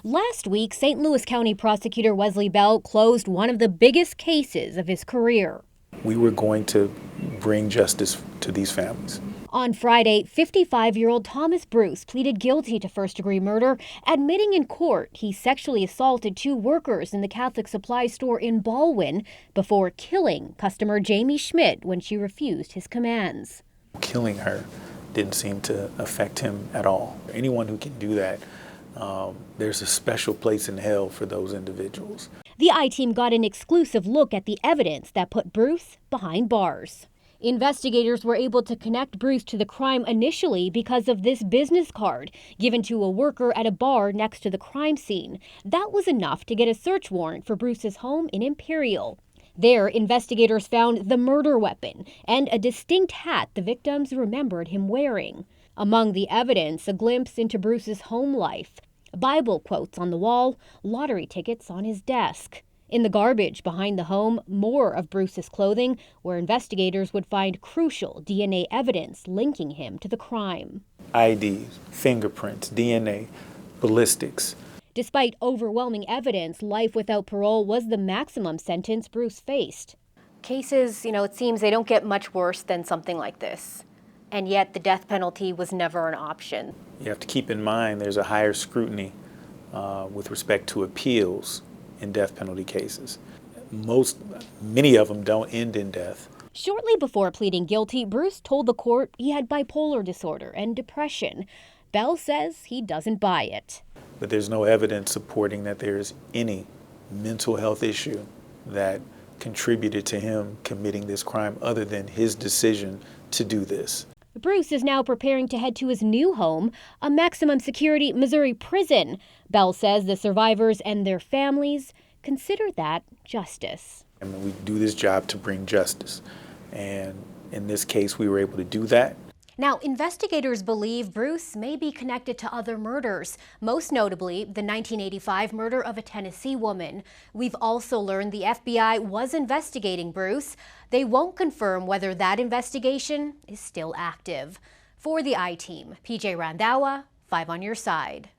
Last week, St. Louis County Prosecutor Wesley Bell closed one of the biggest cases of his career. We were going to bring justice to these families. On Friday, 55-year-old Thomas Bruce pleaded guilty to first-degree murder, admitting in court he sexually assaulted two workers in the Catholic supply store in Baldwin before killing customer Jamie Schmidt when she refused his commands. Killing her didn't seem to affect him at all. Anyone who can do that, there's a special place in hell for those individuals. The I-Team got an exclusive look at the evidence that put Bruce behind bars. Investigators were able to connect Bruce to the crime initially because of this business card given to a worker at a bar next to the crime scene. That was enough to get a search warrant for Bruce's home in Imperial. There, investigators found the murder weapon and a distinct hat the victims remembered him wearing. Among the evidence, a glimpse into Bruce's home life, Bible quotes on the wall, lottery tickets on his desk. In the garbage behind the home, more of Bruce's clothing, where investigators would find crucial DNA evidence linking him to the crime. IDs, fingerprints, DNA, ballistics. Despite overwhelming evidence, life without parole was the maximum sentence Bruce faced. Cases, it seems they don't get much worse than something like this. And yet the death penalty was never an option. You have to keep in mind there's a higher scrutiny with respect to appeals in death penalty cases. Many of them don't end in death. Shortly before pleading guilty, Bruce told the court he had bipolar disorder and depression. Bell says he doesn't buy it. But there's no evidence supporting that there's any mental health issue that contributed to him committing this crime other than his decision to do this. Bruce is now preparing to head to his new home, a maximum security Missouri prison. Bell says the survivors and their families consider that justice. We do this job to bring justice, and in this case we were able to do that. Now, investigators believe Bruce may be connected to other murders, most notably the 1985 murder of a Tennessee woman. We've also learned the FBI was investigating Bruce. They won't confirm whether that investigation is still active. For the I-Team, PJ Randhawa, 5 on your side.